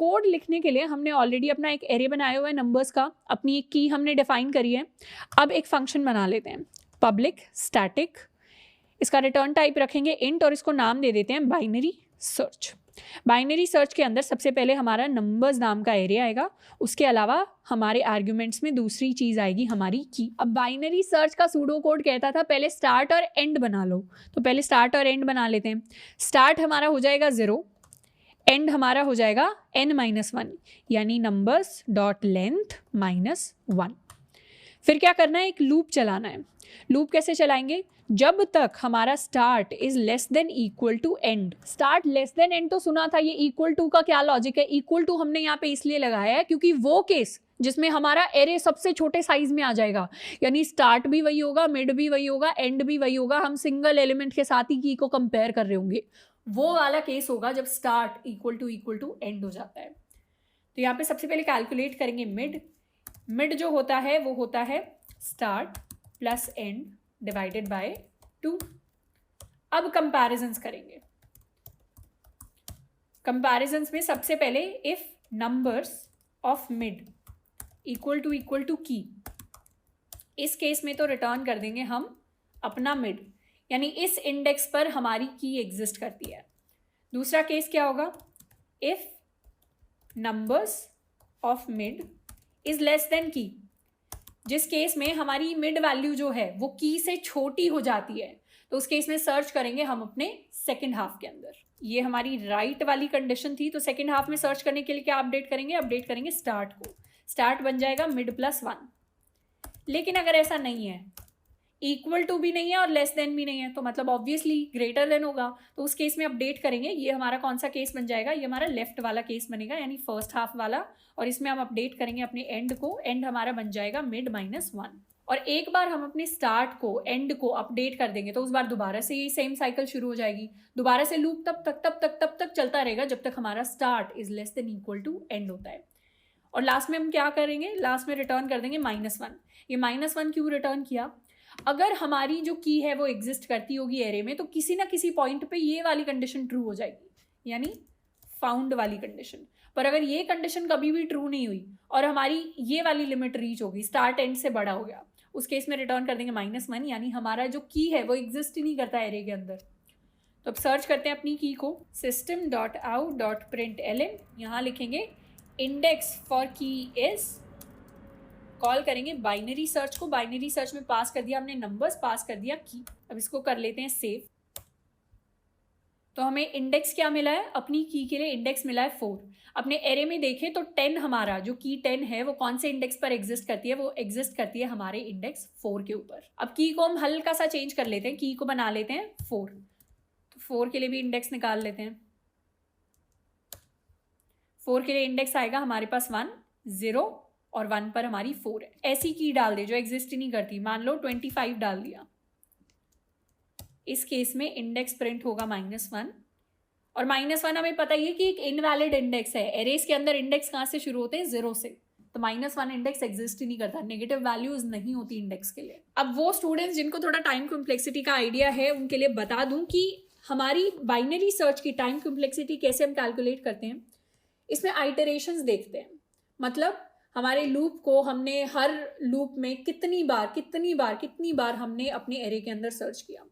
Code लिखने के लिए हमने ऑलरेडी अपना एक एरे बनाया हुआ है नंबर्स का, अपनी एक की हमने डिफाइन करी है। अब एक फंक्शन बना लेते हैं, पब्लिक स्टैटिक, इसका रिटर्न टाइप रखेंगे इंट और इसको नाम दे देते हैं बाइनरी सर्च। बाइनरी सर्च के अंदर सबसे पहले हमारा नंबर्स नाम का एरे आएगा, उसके अलावा हमारे आर्ग्यूमेंट्स में दूसरी चीज़ आएगी हमारी की। अब बाइनरी सर्च का सूडो कोड कहता था पहले स्टार्ट और एंड बना लो, तो पहले स्टार्ट और एंड बना लेते हैं। स्टार्ट हमारा हो जाएगा 0, एंड हमारा हो जाएगा n-1, यानी नंबर्स डॉट लेंथ -1। फिर क्या करना है, एक लूप चलाना है। लूप कैसे चलाएंगे, जब तक हमारा start is less than equal to end. Start less than end तो सुना था, ये इक्वल टू का क्या लॉजिक है, इक्वल टू हमने यहाँ पे इसलिए लगाया है क्योंकि वो केस जिसमें हमारा एरे सबसे छोटे साइज में आ जाएगा, यानी स्टार्ट भी वही होगा, मिड भी वही होगा, एंड भी वही होगा, हम सिंगल एलिमेंट के साथ ही की को कंपेयर कर रहे होंगे, वो वाला केस होगा जब स्टार्ट इक्वल टू एंड हो जाता है। तो यहाँ पे सबसे पहले कैलकुलेट करेंगे मिड। मिड जो होता है वो होता है start plus end divided by 2। अब कंपैरिजंस करेंगे। कंपैरिजंस में सबसे पहले if numbers of mid equal to key, इस केस में तो रिटर्न कर देंगे हम अपना मिड, यानी इस इंडेक्स पर हमारी की एग्जिस्ट करती है। दूसरा केस क्या होगा, if numbers of mid is less then की, जिस केस में हमारी मिड वैल्यू जो है वो की से छोटी हो जाती है, तो उस केस में सर्च करेंगे हम अपने सेकंड हाफ के अंदर। ये हमारी राइट वाली कंडीशन थी, तो सेकंड हाफ में सर्च करने के लिए क्या अपडेट करेंगे स्टार्ट को। स्टार्ट बन जाएगा मिड +1। लेकिन अगर ऐसा नहीं है, इक्वल टू भी नहीं है और लेस देन भी नहीं है, तो मतलब ऑब्वियसली ग्रेटर देन होगा, तो उस केस में अपडेट करेंगे। ये हमारा कौन सा केस बन जाएगा, ये हमारा लेफ्ट वाला केस बनेगा, यानी फर्स्ट हाफ वाला, और इसमें हम अपडेट करेंगे अपने एंड को। एंड हमारा बन जाएगा मिड -1। और एक बार हम अपने स्टार्ट को एंड को अपडेट कर देंगे तो उस बार दोबारा से ये सेम साइकिल शुरू हो जाएगी। दोबारा से लूप तब तक चलता रहेगा जब तक हमारा start is less than equal to end होता है। और लास्ट में हम क्या करेंगे, लास्ट में रिटर्न कर देंगे -1। ये -1 क्यों रिटर्न किया, अगर हमारी जो की है वो एग्जिस्ट करती होगी एरे में, तो किसी ना किसी पॉइंट पे ये वाली कंडीशन ट्रू हो जाएगी, यानी फाउंड वाली कंडीशन। पर अगर ये कंडीशन कभी भी ट्रू नहीं हुई और हमारी ये वाली लिमिट रीच होगी, स्टार्ट एंड से बड़ा हो गया, उस केस में रिटर्न कर देंगे -1, यानी हमारा जो की है वो एग्जिस्ट ही नहीं करता एरे के अंदर। तो अब सर्च करते हैं अपनी की को, system.out.println, यहाँ लिखेंगे इंडेक्स फॉर की इज, कॉल करेंगे बाइनरी सर्च को। बाइनरी सर्च में पास कर दिया हमने नंबर्स, पास कर दिया की। अब इसको कर लेते हैं सेव। तो हमें इंडेक्स क्या मिला है, अपनी की के लिए इंडेक्स मिला है 4। अपने एरे में देखें तो 10, हमारा जो की 10 है वो कौन से इंडेक्स पर एग्जिस्ट करती है, वो एग्जिस्ट करती है हमारे इंडेक्स 4 के ऊपर। अब की को हम हल्का सा चेंज कर लेते हैं, की को बना लेते हैं 4। तो 4 के लिए भी इंडेक्स निकाल लेते हैं। 4 के लिए इंडेक्स आएगा हमारे पास 1, 0 और 1 पर हमारी 4 है। ऐसी की डाल दे जो एग्जिस्ट ही नहीं करती, मान लो 25 डाल दिया, इस केस में इंडेक्स प्रिंट होगा -1। और -1 हमें पता ही है कि एक इनवैलिड इंडेक्स है। एरेस के अंदर इंडेक्स कहाँ से शुरू होते हैं, 0 से, तो -1 इंडेक्स एग्जिस्ट ही नहीं करता, नेगेटिव वैल्यूज नहीं होती इंडेक्स के लिए। अब वो स्टूडेंट्स जिनको थोड़ा टाइम कॉम्प्लेक्सिटी का आइडिया है उनके लिए बता दूं कि हमारी बाइनरी सर्च की टाइम कॉम्प्लेक्सिटी कैसे हम कैलकुलेट करते हैं। इसमें आइटरेशंस देखते हैं, मतलब हमारे लूप को हमने हर लूप में कितनी बार हमने अपने एरे के अंदर सर्च किया।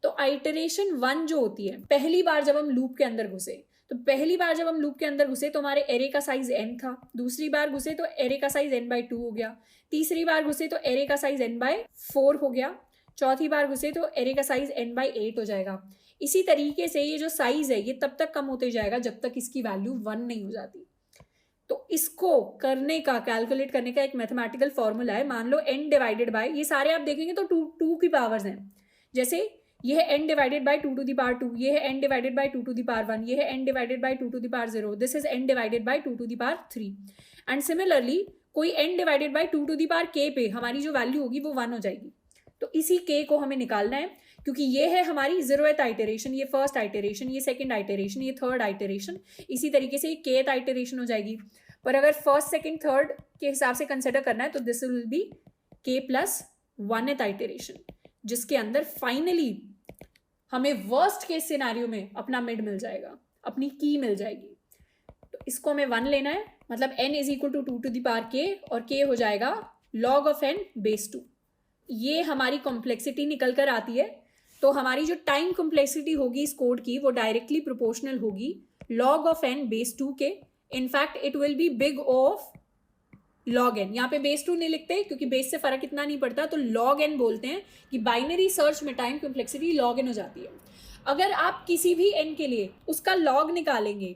तो आइटरेशन 1 जो होती है, पहली बार जब हम लूप के अंदर घुसे, तो हमारे एरे का साइज n था। दूसरी बार घुसे तो एरे का साइज n/2 हो गया। तीसरी बार घुसे तो एरे का साइज n/4 हो गया। चौथी बार घुसे तो एरे का साइज n/8 हो जाएगा। इसी तरीके से ये जो साइज है ये तब तक कम होते जाएगा जब तक इसकी वैल्यू 1 नहीं हो जाती। तो इसको करने का, कैलकुलेट करने का एक मैथमेटिकल फॉर्मूला है। मान लो n डिवाइडेड बाय, ये सारे आप देखेंगे तो 2 की पावर्स हैं। जैसे ये है n divided by 2 to the power 2, ये है n divided by 2 to the power 1, ये है n divided by 2 to the power 0, this is n divided by 2 to the power 3। And similarly कोई n divided by 2 to the power k पे हमारी जो value होगी वो 1 हो जाएगी। तो इसी k को हमें निकालना है, क्योंकि ये है हमारी 0th आइटरेशन, ये फर्स्ट आइटरेशन, ये सेकंड आइटरेशन, ये थर्ड आइटरेशन। इसी तरीके से ये kth आइटरेशन हो जाएगी। पर अगर फर्स्ट सेकंड थर्ड के हिसाब से कंसिडर करना है तो this will be k + 1th iteration, जिसके अंदर फाइनली हमें वर्स्ट केस सिनेरियो में अपना मिड मिल जाएगा, अपनी की मिल जाएगी। तो इसको हमें 1 लेना है, मतलब n is equal to 2 to the power k, और k हो जाएगा log ऑफ n बेस 2। ये हमारी कॉम्प्लेक्सिटी निकल कर आती है। तो हमारी जो टाइम कॉम्प्लेक्सिटी होगी इस कोड की वो डायरेक्टली प्रोपोर्शनल होगी log ऑफ n बेस 2 के। In fact it will be big of log n। यहाँ पे बेस 2 नहीं लिखते क्योंकि बेस से फर्क इतना नहीं पड़ता, तो log n बोलते हैं कि बाइनरी सर्च में टाइम कॉम्प्लेक्सिटी log n हो जाती है। अगर आप किसी भी n के लिए उसका log निकालेंगे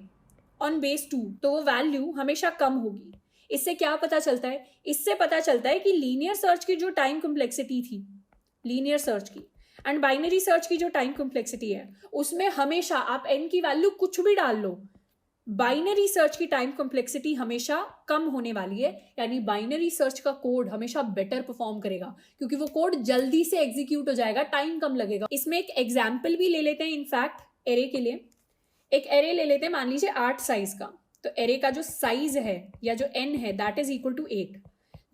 ऑन बेस 2 तो वो वैल्यू हमेशा कम होगी। इससे क्या पता चलता है? इससे पता चलता है कि लीनियर सर्च की जो टाइम कॉम्प्लेक्सिटी थी, लीनियर सर्च की एंड बाइनरी सर्च की जो टाइम कॉम्प्लेक्सिटी है, उसमें हमेशा आप n की वैल्यू कुछ भी डाल लो, बाइनरी सर्च की टाइम कॉम्प्लेक्सिटी हमेशा कम होने वाली है। यानी बाइनरी सर्च का कोड हमेशा बेटर परफॉर्म करेगा क्योंकि वो कोड जल्दी से एग्जीक्यूट हो जाएगा, टाइम कम लगेगा। इसमें एक एग्जाम्पल भी ले लेते हैं। इनफैक्ट एरे के लिए एक एरे ले लेते हैं, मान लीजिए 8 साइज का। तो एरे का जो साइज है या जो n है that is equal to 8।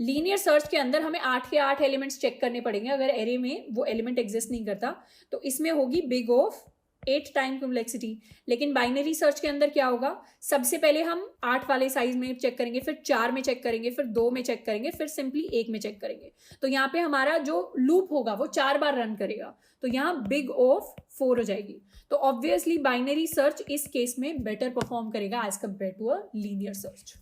Linear search के अंदर हमें 8 के 8 एलिमेंट्स चेक करने पड़ेंगे अगर एरे में वो एलिमेंट एग्जिस्ट नहीं करता। तो इसमें होगी बिग ऑफ 8 टाइम कॉम्प्लेक्सिटी। लेकिन बाइनरी सर्च के अंदर क्या होगा? सबसे पहले हम 8 वाले साइज में चेक करेंगे, फिर 4 में चेक करेंगे, फिर 2 में चेक करेंगे, फिर सिंपली 1 में चेक करेंगे। तो यहाँ पे हमारा जो लूप होगा वो 4 बार रन करेगा, तो यहाँ बिग ऑफ 4 हो जाएगी। तो ऑब्वियसली बाइनरी सर्च इस केस में बेटर परफॉर्म करेगा as compare to a linear search.